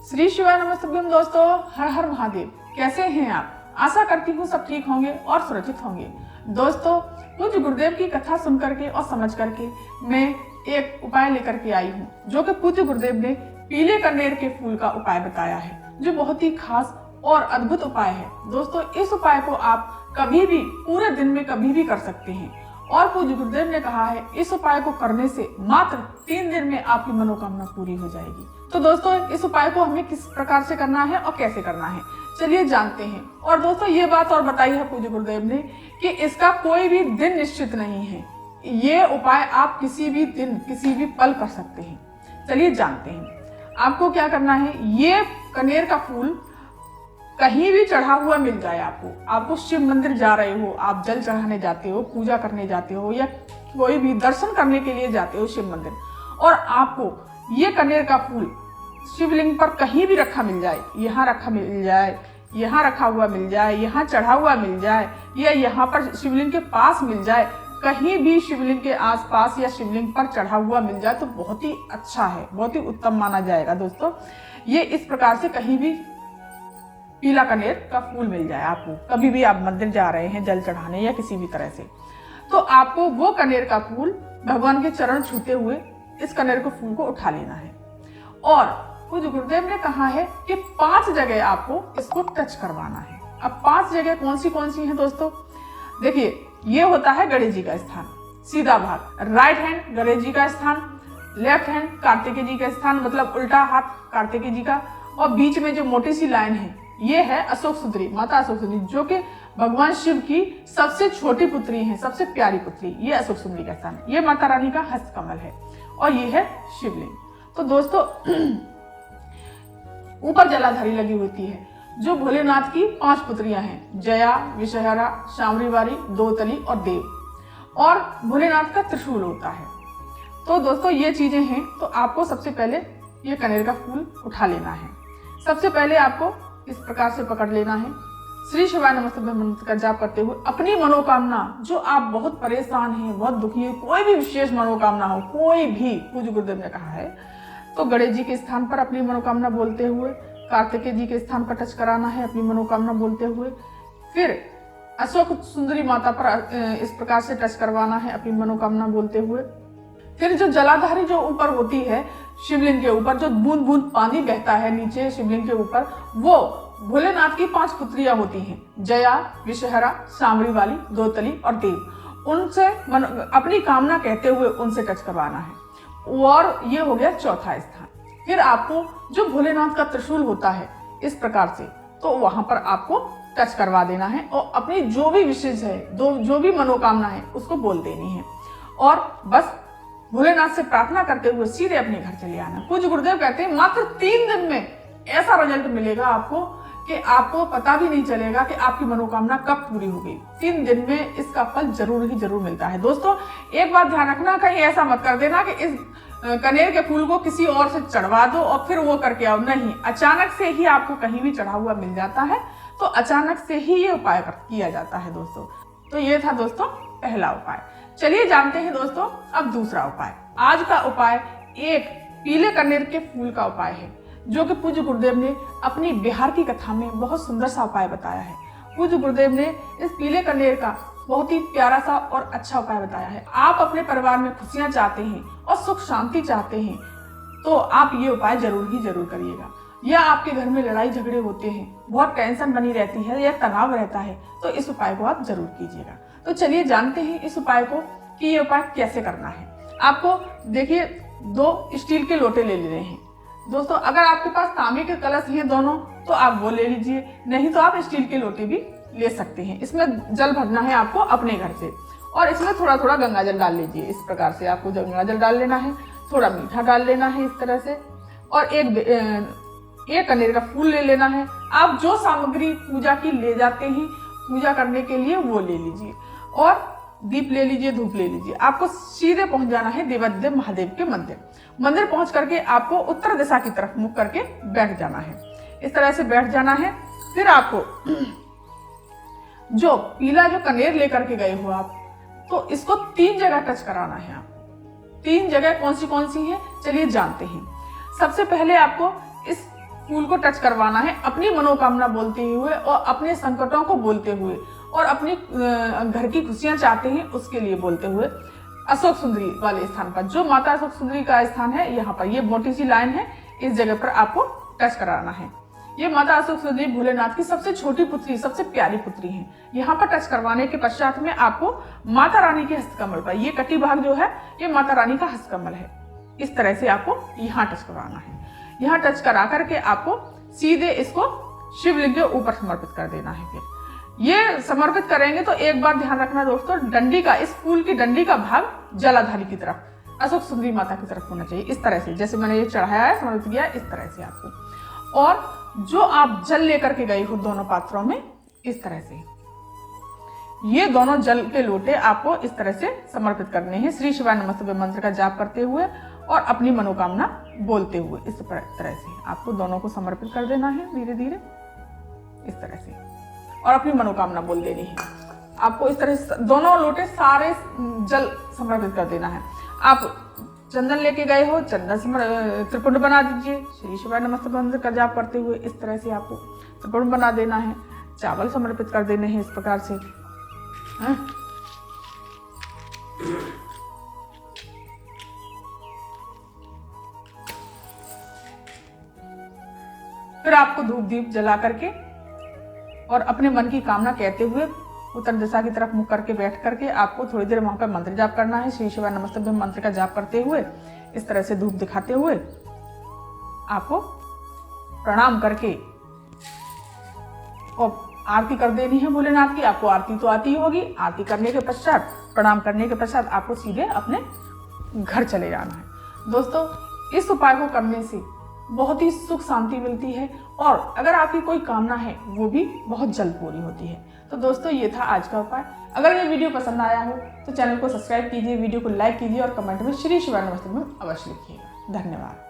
श्री शिवाय नमस्तुभ्यम दोस्तों, हर हर महादेव। कैसे हैं आप? आशा करती हूँ सब ठीक होंगे और सुरक्षित होंगे। दोस्तों, पूज्य गुरुदेव की कथा सुन करके और समझ करके मैं एक उपाय लेकर के आई हूँ, जो कि पूज्य गुरुदेव ने पीले कनेर के फूल का उपाय बताया है, जो बहुत ही खास और अद्भुत उपाय है। दोस्तों, इस उपाय को आप कभी भी पूरे दिन में कभी भी कर सकते हैं और पूज्य गुरुदेव ने कहा है इस उपाय को करने से मात्र 3 दिन में आपकी मनोकामना पूरी हो जाएगी। तो दोस्तों, इस उपाय को हमें किस प्रकार से करना है और कैसे करना है, चलिए जानते हैं। और दोस्तों, ये बात और बताई है पूज्य गुरुदेव ने कि इसका कोई भी दिन निश्चित नहीं है। ये उपाय आप किसी भी दिन किसी भी पल कर सकते हैं। चलिए जानते हैं। आपको क्या करना है, ये कनेर का फूल कहीं भी चढ़ा हुआ मिल जाए आपको शिव मंदिर जा रहे हो, आप जल चढ़ाने जाते हो, पूजा करने जाते हो या कोई भी दर्शन करने के लिए जाते हो शिव मंदिर, और आपको ये कनेर का फूल शिवलिंग पर कहीं भी रखा मिल जाए, यहाँ रखा मिल जाए, यहाँ रखा हुआ मिल जाए, यहाँ चढ़ा हुआ मिल जाए या यहाँ पर शिवलिंग के पास मिल जाए, कहीं भी शिवलिंग के आसपास या शिवलिंग पर चढ़ा हुआ मिल जाए तो बहुत ही अच्छा है, बहुत ही उत्तम माना जाएगा। दोस्तों, ये इस प्रकार से कहीं भी पीला कनेर का फूल मिल जाए आपको, कभी भी आप मंदिर जा रहे हैं जल चढ़ाने या किसी भी तरह से, तो आपको वो कनेर का फूल भगवान के चरण छूते हुए इस कनेर के फूल को उठा लेना है। और पूज्य गुरुदेव ने कहा है कि 5 जगह आपको इसको टच करवाना है। अब 5 जगह कौन सी हैं दोस्तों? देखिए, ये होता है गणेश जी का स्थान, सीधा भाग, राइट हैंड गणेश जी का स्थान, लेफ्ट हैंड कार्तिकेय जी का स्थान, मतलब उल्टा हाथ कार्तिकेय जी का, और बीच में जो मोटी सी लाइन है ये है अशोक सुंदरी, माता अशोक सुंदरी, जो कि भगवान शिव की सबसे छोटी पुत्री है, सबसे प्यारी पुत्री। ये अशोक सुंदरी का स्थान है। ये माता रानी का हस्त कमल है और ये है शिवलिंग। तो दोस्तों, ऊपर जलाधारी लगी होती है, जो भोलेनाथ की 5 पुत्रियां हैं, जया, विषहरा, शांवरी, दोतली और देव, और भोलेनाथ का त्रिशूल होता है। तो दोस्तों, ये चीजें हैं। तो आपको सबसे पहले ये कनेर का फूल उठा लेना है। सबसे पहले आपको इस प्रकार से पकड़ लेना है, श्री शिवाय नमस्तुभ्यम मंत्र का जाप करते हुए अपनी मनोकामना, जो आप बहुत परेशान हैं, बहुत दुखी है, कोई भी विशेष मनोकामना हो, कोई भी, पूज्य गुरुदेव ने कहा है, तो गणेश जी के स्थान पर अपनी मनोकामना बोलते हुए, कार्तिकेय जी के स्थान पर टच कराना है अपनी मनोकामना बोलते हुए, फिर अशोक सुंदरी माता पर इस प्रकार से टच करवाना है अपनी मनोकामना बोलते हुए। फिर जो जलाधारी जो ऊपर होती है शिवलिंग के ऊपर, जो बूंद बूंद पानी बहता है नीचे शिवलिंग के ऊपर, वो भोलेनाथ की 5 पुत्रियां होती हैं, जया, विषहरा, शांवरी, दोतली और देव। उनसे अपनी कामना कहते हुए उनसे टच करवाना है। और ये हो गया चौथा स्थान। फिर आपको जो भोलेनाथ का त्रिशूल होता है इस प्रकार से, तो वहां पर आपको टच करवा देना है और अपनी जो भी विशेष है, जो भी मनोकामना है उसको बोल देनी है, और बस भोलेनाथ से प्रार्थना करते हुए सीधे अपने घर चले आना। पूज्य गुरुदेव कहते हैं मात्र 3 दिन में ऐसा रिजल्ट मिलेगा आपको कि आपको पता भी नहीं चलेगा कि आपकी मनोकामना कब पूरी हो गई। 3 दिन में इसका फल जरूर मिलता है। दोस्तों, एक बात ध्यान रखना, कहीं ऐसा मत कर देना कि इस कनेर के फूल को किसी और से चढ़वा दो और फिर वो करके आओ। नहीं, अचानक से ही आपको कहीं भी चढ़ा हुआ मिल जाता है, तो अचानक से ही ये उपाय किया जाता है दोस्तों। तो ये था दोस्तों पहला उपाय। चलिए जानते हैं दोस्तों अब दूसरा उपाय। आज का उपाय एक पीले कनेर के फूल का उपाय है, जो कि पूज्य गुरुदेव ने अपनी बिहार की कथा में बहुत सुंदर सा उपाय बताया है। पूज्य गुरुदेव ने इस पीले कनेर का बहुत ही प्यारा सा और अच्छा उपाय बताया है। आप अपने परिवार में खुशियां चाहते हैं और सुख शांति चाहते हैं, तो आप ये उपाय जरूर करिएगा। या आपके घर में लड़ाई झगड़े होते हैं, बहुत टेंशन बनी रहती है या तनाव रहता है, तो इस उपाय को आप जरूर कीजिएगा। तो चलिए जानते हैं इस उपाय को कि ये उपाय कैसे करना है। आपको देखिए 2 स्टील के लोटे ले लेने हैं। दोस्तों, अगर आपके पास तांबे के कलश हैं दोनों, तो आप वो ले लीजिए, नहीं तो आप स्टील के लोटे भी ले सकते हैं। इसमें जल भरना है आपको अपने घर से, और इसमें थोड़ा थोड़ा गंगा जल डाल लीजिए। इस प्रकार से आपको गंगा जल डाल लेना है, थोड़ा मीठा डाल लेना है इस तरह से, और एक कनेर का फूल ले लेना है। आप जो सामग्री पूजा की ले जाते हैं पूजा करने के लिए वो ले लीजिए, और दीप ले लीजिए, धूप ले लीजिए। आपको सीधे पहुंच जाना है देवाधिदेव महादेव के मंदिर पहुंच करके आपको उत्तर दिशा की तरफ मुख करके बैठ जाना है। इस तरह से बैठ जाना है। फिर आपको जो पीला जो कनेर लेकर के गए हो आप, तो इसको 3 जगह टच कराना है। आप 3 जगह कौन सी है चलिए जानते हैं। सबसे पहले आपको इस फूल को टच करवाना है अपनी मनोकामना बोलते हुए और अपने संकटों को बोलते हुए और अपनी घर की खुशियां चाहते हैं उसके लिए बोलते हुए अशोक सुंदरी वाले स्थान पर, जो माता अशोक सुंदरी का स्थान है यहाँ पर, ये मोटी सी लाइन है, इस जगह पर आपको टच कराना है। ये माता अशोक सुंदरी भोलेनाथ की सबसे छोटी पुत्री, सबसे प्यारी पुत्री है। यहाँ पर टच करवाने के पश्चात में आपको माता रानी के हस्तकमल पर, ये कटी भाग जो है ये माता रानी का हस्तकमल है, इस तरह से आपको यहाँ टच करवाना है। यहाँ टच करा करके आपको सीधे इसको शिवलिंग के ऊपर समर्पित कर देना है। फिर ये समर्पित करेंगे तो एक बार ध्यान रखना दोस्तों, डंडी का, इस फूल की डंडी का भाग जलाधारी की तरफ, अशोक सुंदरी माता की तरफ होना चाहिए, इस तरह से, जैसे मैंने ये चढ़ाया है, समर्पित किया, इस तरह से आपको। और जो आप जल लेकर के गए हो दोनों पात्रों में, इस तरह से ये दोनों जल के लोटे आपको इस तरह से समर्पित करने हैं, श्री शिवाय नमस्तुभ्ये मंत्र का जाप करते हुए और अपनी मनोकामना बोलते हुए। इस तरह से आपको दोनों को समर्पित कर देना है धीरे धीरे, इस तरह से, और अपनी मनोकामना बोल देनी है। आपको इस तरह से दोनों लोटे सारे जल समर्पित कर देना है। आप चंदन लेके गए हो, चंदन त्रिपुंड बना दीजिए, श्री शिवाय नमस्तुभ्ये मंत्र का जाप करते हुए इस तरह से आपको त्रिपुंड बना देना है। चावल समर्पित कर देने हैं इस प्रकार से। फिर आपको धूप दीप जला करके और अपने मन की कामना कहते हुए उत्तर दिशा की तरफ मुख करके बैठ करके आपको थोड़ी देर वहां पर मंत्र जाप करना है, श्री शिवाय नमस्तुभ्ये मंत्र का जाप करते हुए इस तरह से धूप दिखाते हुए आपको प्रणाम करके और आरती कर देनी है भोलेनाथ की। आपको आरती तो आती होगी, आरती करने के पश्चात, प्रणाम करने के पश्चात आपको सीधे अपने घर चले जाना है। दोस्तों, इस उपाय को करने से बहुत ही सुख शांति मिलती है और अगर आपकी कोई कामना है वो भी बहुत जल्द पूरी होती है। तो दोस्तों, ये था आज का उपाय। अगर ये वीडियो पसंद आया हो तो चैनल को सब्सक्राइब कीजिए, वीडियो को लाइक कीजिए और कमेंट में श्री शिवाय नमस्तुभ्ये अवश्य लिखिएगा। धन्यवाद।